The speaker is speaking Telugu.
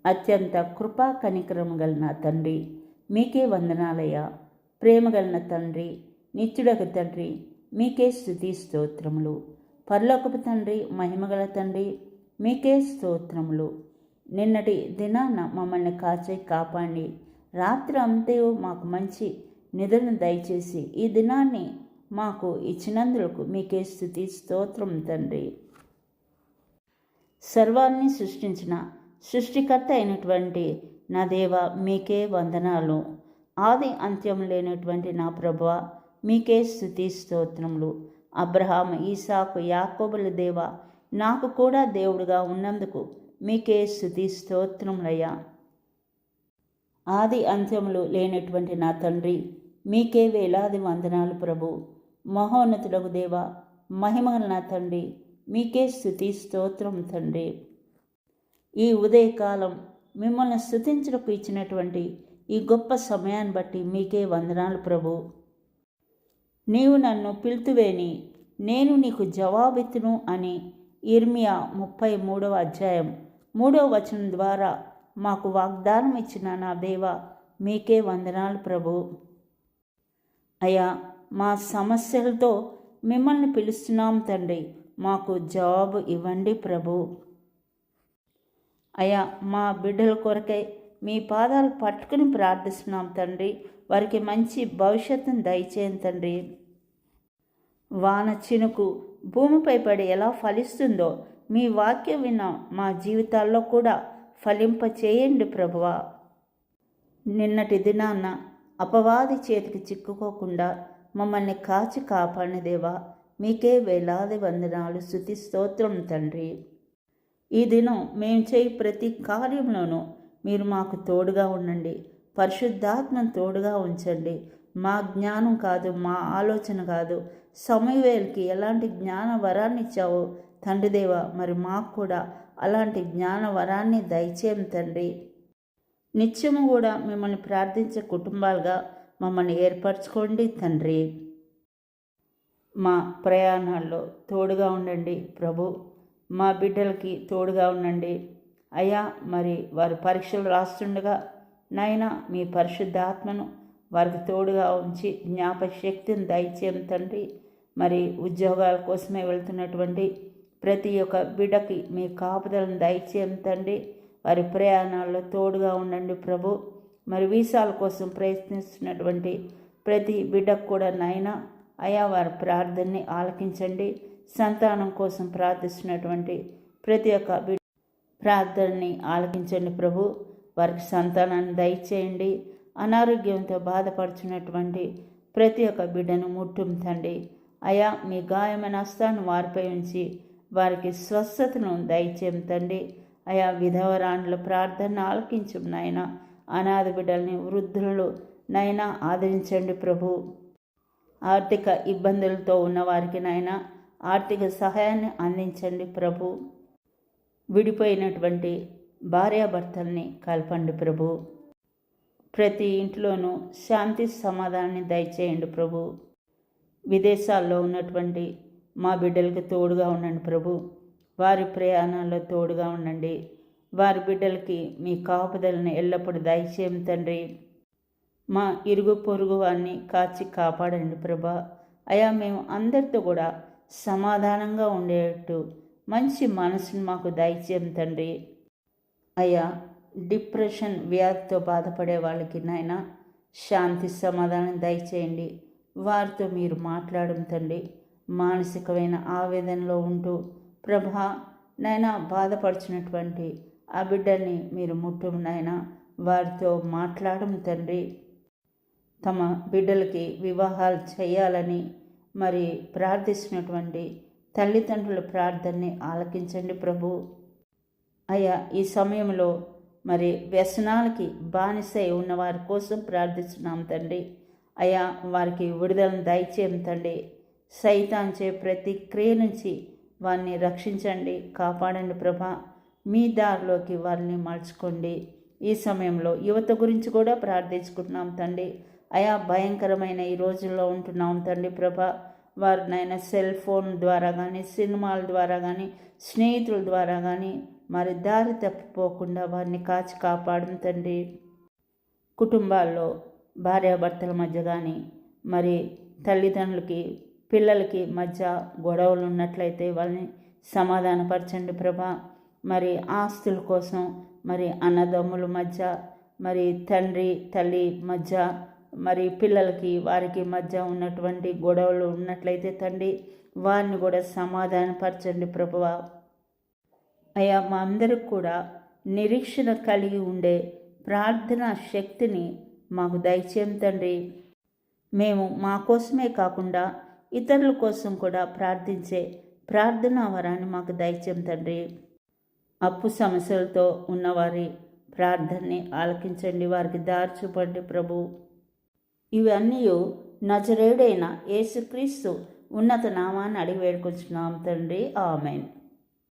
అత్యంత కృపా కనికరము గల నా తండ్రి, మీకే వందనాలయ్యా. ప్రేమగలన తండ్రి, నిత్యుడకు తండ్రి, మీకే స్తుతి స్తోత్రములు. పరలోకపు తండ్రి, మహిమగల తండ్రి, మీకే స్తోత్రములు. నిన్నటి దినాన మమ్మల్ని కాచి కాపాడి రాత్రి అంతయు మాకు మంచి నిద్రను దయచేసి ఈ దినాన్ని మాకు ఇచ్చినందులకు మీకే స్తుతి స్తోత్రం తండ్రి. సర్వాన్ని సృష్టించిన సృష్టికర్త అయినటువంటి నా దేవ, మీకే వందనాలు. ఆది అంత్యం లేనటువంటి నా ప్రభువా, మీకే స్తుతి స్తోత్రములు. అబ్రహాము, ఈసాకు, యాకోబుల దేవ, నాకు కూడా దేవుడుగా ఉన్నందుకు మీకే స్తుతి స్తోత్రములయ్యా. ఆది అంత్యములు లేనటువంటి నా తండ్రి, మీకే వేలాది వందనాలు ప్రభు. మహోన్నతులకు దేవ, మహిమగల నా తండ్రి, మీకే స్తుతి స్తోత్రం తండ్రి. ఈ ఉదయకాలం మిమ్మల్ని స్తుతించడానికి ఇచ్చినటువంటి ఈ గొప్ప సమయాన్ని బట్టి మీకే వందనాలు ప్రభు. నీవు నన్ను పిలుతువేని నేను నీకు జవాబెత్తును అని ఇర్మియా 33వ అధ్యాయం 3వ వచనం ద్వారా మాకు వాగ్దానం ఇచ్చిన నా దేవ, మీకే వందనాలు ప్రభు. అయ్యా, మా సమస్యలతో మిమ్మల్ని పిలుస్తున్నాం తండ్రి, మాకు జవాబు ఇవ్వండి ప్రభు. అయ్యా, మా బిడ్డల కొరకై మీ పాదాలు పట్టుకుని ప్రార్థిస్తున్నాం తండ్రి, వారికి మంచి భవిష్యత్తును దయచేయండి తండ్రి. వాన చినుకు భూమిపై పడి ఎలా ఫలిస్తుందో మీ వాక్యం విన్న మా జీవితాల్లో కూడా ఫలింప చేయండి ప్రభువా. నిన్నటి దినాన్న అపవాది చేతికి చిక్కుకోకుండా మమ్మల్ని కాచి కాపాడిన దేవా, మీకే వేలాది వందనాలు, స్తుతి స్తోత్రం తండ్రి. ఈ దినం మేము చేయి ప్రతి కార్యంలోనూ మీరు మాకు తోడుగా ఉండండి. పరిశుద్ధాత్మను తోడుగా ఉంచండి. మా జ్ఞానం కాదు, మా ఆలోచన కాదు. సమూయేలుకి ఎలాంటి జ్ఞాన వరాన్ని ఇచ్చావో తండ్రి దేవ, మరి మాకు కూడా అలాంటి జ్ఞాన వరాన్ని దయచేయం తండ్రి. నిత్యము కూడా మిమ్మల్ని ప్రార్థించే కుటుంబాలుగా మమ్మల్ని ఏర్పరచుకోండి తండ్రి. మా ప్రయాణాల్లో తోడుగా ఉండండి ప్రభు. మా బిడ్డలకి తోడుగా ఉండండి అయ్యా. మరి వారి పరీక్షలు రాస్తుండగా నాయన మీ పరిశుద్ధాత్మను వారికి తోడుగా ఉంచి జ్ఞాపశక్తిని దయచేయం తండ్రి. మరి ఉద్యోగాల కోసమే వెళ్తున్నటువంటి ప్రతి ఒక్క బిడ్డకి మీ కాపుదలను దయచేయం తండ్రి. వారి ప్రయాణాల్లో తోడుగా ఉండండి ప్రభు. మరి వీసాల కోసం ప్రయత్నిస్తున్నటువంటి ప్రతి బిడ్డకు కూడా నాయన అయా వారి ప్రార్థనని ఆలకించండి. సంతానం కోసం ప్రార్థిస్తున్నటువంటి ప్రతి ఒక్క బిడ్డ ప్రార్థనని ఆలకించండి ప్రభు. వారికి సంతానాన్ని దయచేయండి. అనారోగ్యంతో బాధపడుతున్నటువంటి ప్రతి ఒక్క బిడ్డను ముట్టుతండి అయా. మీ గాయమైన హస్తాన్ని వారిపై ఉంచి వారికి స్వస్థతను దయచేయండి అయా. విధవరాండ్ల ప్రార్థన ఆలకించు నాయన. అనాథ బిడ్డల్ని, వృద్ధులను నైనా ఆదరించండి ప్రభు. ఆర్థిక ఇబ్బందులతో ఉన్నవారికి నాయన ఆర్థిక సహాయాన్ని అందించండి ప్రభు. విడిపోయినటువంటి భార్యాభర్తల్ని కలపండి ప్రభు. ప్రతి ఇంట్లోనూ శాంతి సమాధానాన్ని దయచేయండి ప్రభు. విదేశాల్లో ఉన్నటువంటి మా బిడ్డలకు తోడుగా ఉండండి ప్రభు. వారి ప్రయాణాల్లో తోడుగా ఉండండి. వారి బిడ్డలకి మీ కాపుదలను ఎల్లప్పుడూ దయచేయం తండ్రి. మా ఇరుగు పొరుగు వారిని కాచి కాపాడండి ప్రభా. అయా, మేము అందరితో కూడా సమాధానంగా ఉండేటట్టు మంచి మనసును మాకు దయచేయం తండ్రి. అయ్యా, డిప్రెషన్ వ్యాధితో బాధపడే వాళ్ళకి నాయన శాంతి సమాధానం దయచేయండి. వారితో మీరు మాట్లాడడం తండ్రి. మానసికమైన ఆవేదనలో ఉంటూ ప్రభా నాయన బాధపడుచున్నటువంటి ఆ బిడ్డల్ని మీరు ముట్టం నాయన. వారితో మాట్లాడడం తండ్రి. తమ బిడ్డలకి వివాహాలు చేయాలని మరి ప్రార్థిస్తున్నటువంటి తల్లిదండ్రుల ప్రార్థనని ఆలకించండి ప్రభు. అయ్యా, ఈ సమయంలో మరి వ్యసనాలకి బానిసై ఉన్న వారి కోసం ప్రార్థిస్తున్నాం తండ్రి. అయ్యా, వారికి విడుదలను దయచేయం తండ్రి. సైతాన్చే ప్రతి క్రియ నుంచి వారిని రక్షించండి, కాపాడండి ప్రభా. మీ దారిలోకి వారిని మలుచుకోండి. ఈ సమయంలో యువత గురించి కూడా ప్రార్థించుకుంటున్నాం తండ్రి. అయా, భయంకరమైన ఈ రోజుల్లో ఉంటున్నాం తండ్రి ప్రభా. వారినైనా సెల్ ఫోన్ ద్వారా కానీ, సినిమాల ద్వారా కానీ, స్నేహితుల ద్వారా కానీ మరి దారి తప్పిపోకుండా వారిని కాచి కాపాడు తండ్రి. కుటుంబాల్లో భార్యాభర్తల మధ్య కానీ మరి తల్లిదండ్రులకి పిల్లలకి మధ్య గొడవలు ఉన్నట్లయితే వాళ్ళని సమాధానపరచండి ప్రభా. మరి ఆస్తుల కోసం మరి అన్నదమ్ముల మధ్య మరి తండ్రి తల్లి మధ్య మరి పిల్లలకి వారికి మధ్య ఉన్నటువంటి గొడవలు ఉన్నట్లయితే తండ్రి వారిని కూడా సమాధానపరచండి ప్రభువా. అయ్యా, మా అందరికి కూడా నిరీక్షణ కలిగి ఉండే ప్రార్థనా శక్తిని మాకు దయచేయం తండ్రి. మేము మా కోసమే కాకుండా ఇతరుల కోసం కూడా ప్రార్థించే ప్రార్థనా వరాన్ని మాకు దయచేయం తండ్రి. అప్పు సమస్యలతో ఉన్నవారి ప్రార్థనని ఆలకించండి, వారికి దారి చూపండి ప్రభు. ఇవన్నీ నజరేయుడైన యేసుక్రీస్తు ఉన్నత నామాన్ని అడిగి వేడుకొంచున్నాం తండ్రి. ఆమెన్.